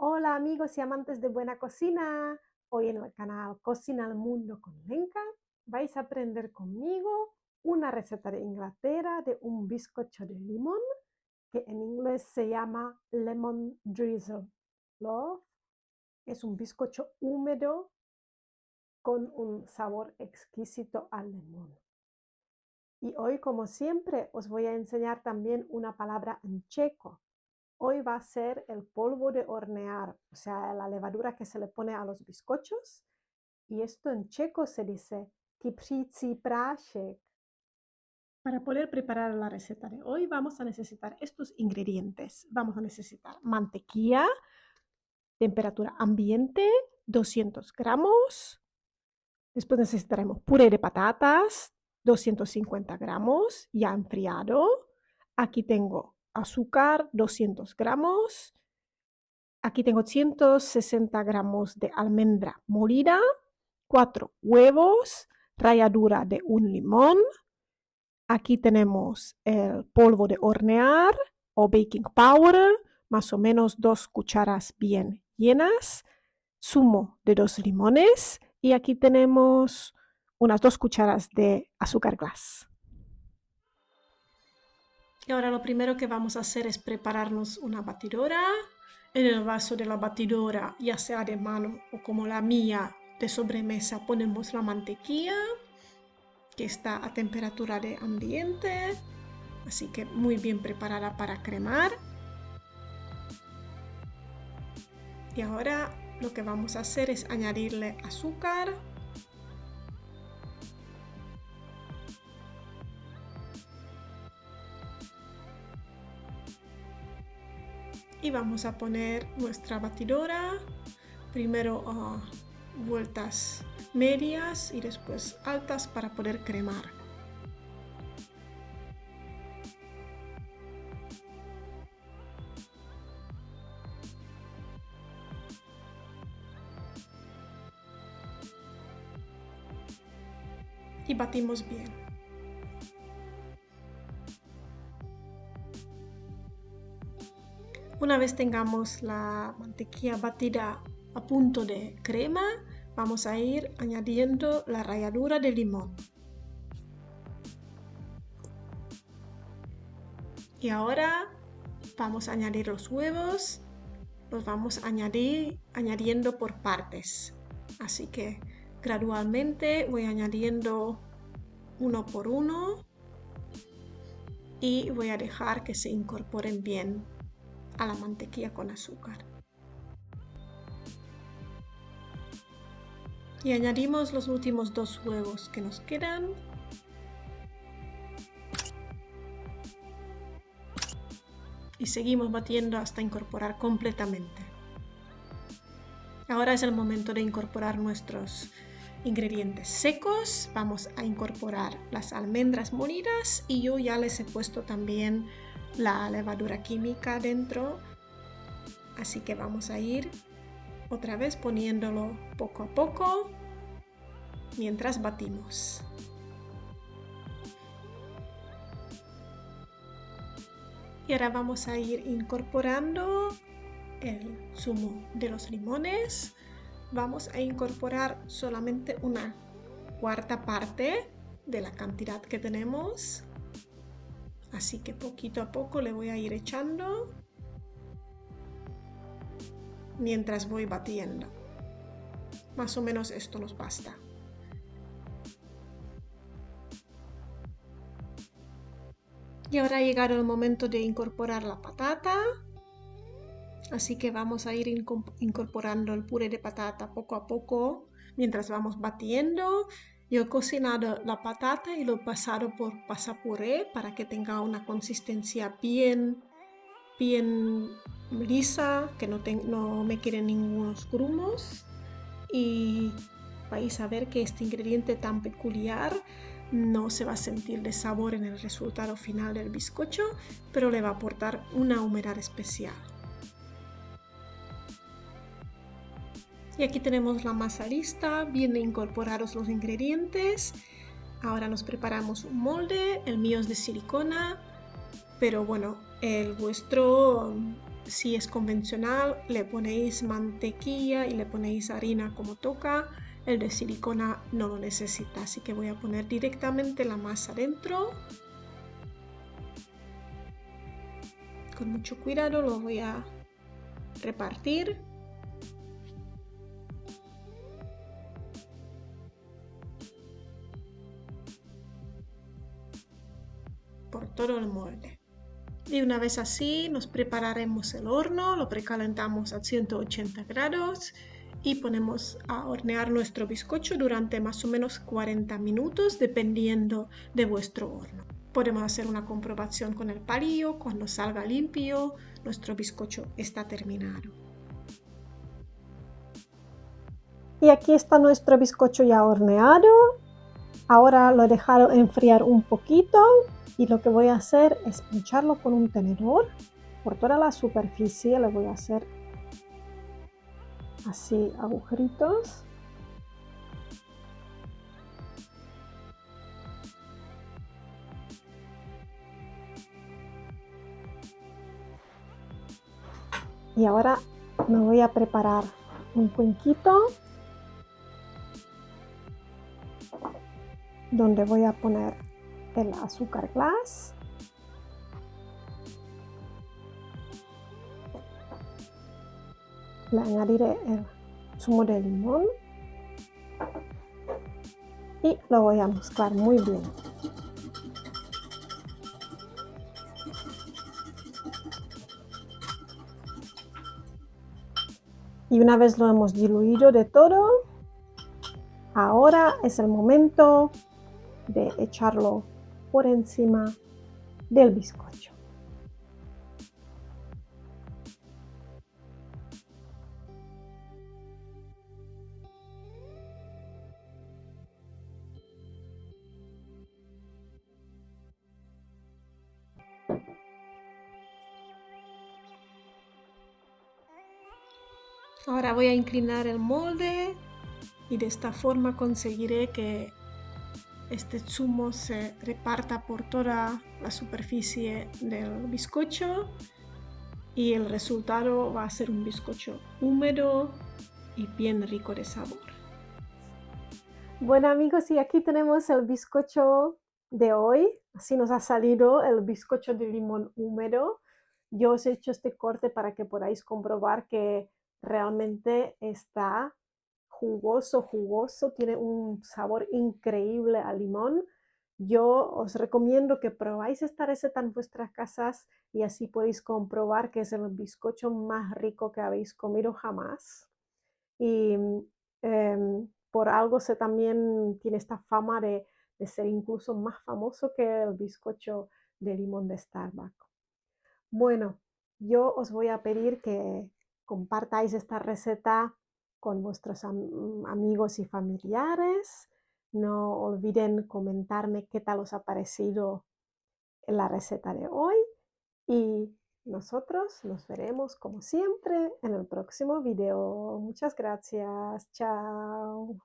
Hola amigos y amantes de buena cocina. Hoy en el canal Cocina al Mundo con Lenka vais a aprender conmigo una receta de Inglaterra de un bizcocho de limón que en inglés se llama lemon drizzle. Love es un bizcocho húmedo con un sabor exquisito al limón. Y hoy, como siempre, os voy a enseñar también una palabra en checo. Hoy va a ser el polvo de hornear, o sea, la levadura que se le pone a los bizcochos. Y esto en checo se dice kyprici prášek. Para poder preparar la receta de hoy vamos a necesitar estos ingredientes. Vamos a necesitar mantequilla, temperatura ambiente, 200 gramos. Después necesitaremos puré de patatas, 250 gramos, ya enfriado. Aquí tengo azúcar, 200 gramos. Aquí tengo 160 gramos de almendra molida, 4 huevos, ralladura de un limón. Aquí tenemos el polvo de hornear o baking powder, más o menos 2 cucharas bien llenas, zumo de 2 limones y aquí tenemos unas 2 cucharas de azúcar glass. Y ahora lo primero que vamos a hacer es prepararnos una batidora. En el vaso de la batidora, ya sea de mano o como la mía de sobremesa, ponemos la mantequilla que está a temperatura de ambiente, así que muy bien preparada para cremar. Y ahora lo que vamos a hacer es añadirle azúcar. Y vamos a poner nuestra batidora, primero vueltas medias y después altas para poder cremar. Y batimos bien. Una vez tengamos la mantequilla batida a punto de crema, vamos a ir añadiendo la ralladura de limón. Y ahora vamos a añadir los huevos, los vamos añadiendo por partes. Así que gradualmente voy añadiendo uno por uno y voy a dejar que se incorporen bien a la mantequilla con azúcar. Y añadimos los últimos 2 huevos que nos quedan. Y seguimos batiendo hasta incorporar completamente. Ahora es el momento de incorporar nuestros ingredientes secos. Vamos a incorporar las almendras molidas y yo ya les he puesto también la levadura química dentro. Así que vamos a ir otra vez poniéndolo poco a poco mientras batimos. Y ahora vamos a ir incorporando el zumo de los limones. Vamos a incorporar solamente una cuarta parte de la cantidad que tenemos. Así que poquito a poco le voy a ir echando mientras voy batiendo. Más o menos esto nos basta. Y ahora ha llegado el momento de incorporar la patata. Así que vamos a ir incorporando el puré de patata poco a poco mientras vamos batiendo. Yo he cocinado la patata y lo he pasado por pasapuré para que tenga una consistencia bien lisa, que no me queden ningunos grumos. Y vais a ver que este ingrediente tan peculiar no se va a sentir de sabor en el resultado final del bizcocho, pero le va a aportar una humedad especial. Y aquí tenemos la masa lista, bien incorporados los ingredientes. Ahora nos preparamos un molde, el mío es de silicona, pero bueno, el vuestro si es convencional, le ponéis mantequilla y le ponéis harina como toca. El de silicona no lo necesita, así que voy a poner directamente la masa dentro. Con mucho cuidado lo voy a repartir. Por todo el molde. Y una vez así, nos prepararemos el horno, lo precalentamos a 180 grados y ponemos a hornear nuestro bizcocho durante más o menos 40 minutos, dependiendo de vuestro horno. Podemos hacer una comprobación con el palillo. Cuando salga limpio, nuestro bizcocho está terminado. Y aquí está nuestro bizcocho ya horneado. Ahora lo he dejado enfriar un poquito y lo que voy a hacer es pincharlo con un tenedor por toda la superficie. Le voy a hacer así agujeritos. Y ahora me voy a preparar un cuenquito donde voy a poner el azúcar glass. Le añadiré el zumo de limón y lo voy a mezclar muy bien. Y una vez lo hemos diluido de todo, ahora es el momento de echarlo por encima del bizcocho. Ahora voy a inclinar el molde y de esta forma conseguiré que este zumo se reparta por toda la superficie del bizcocho y el resultado va a ser un bizcocho húmedo y bien rico de sabor. Bueno amigos, y aquí tenemos el bizcocho de hoy. Así nos ha salido el bizcocho de limón húmedo. Yo os he hecho este corte para que podáis comprobar que realmente está jugoso, jugoso, tiene un sabor increíble a limón. Yo os recomiendo que probáis esta receta en vuestras casas y así podéis comprobar que es el bizcocho más rico que habéis comido jamás. Y por algo se también tiene esta fama de ser incluso más famoso que el bizcocho de limón de Starbucks. Bueno, yo os voy a pedir que compartáis esta receta con vuestros amigos y familiares. No olviden comentarme qué tal os ha parecido la receta de hoy y nosotros nos veremos como siempre en el próximo video. Muchas gracias. Chao.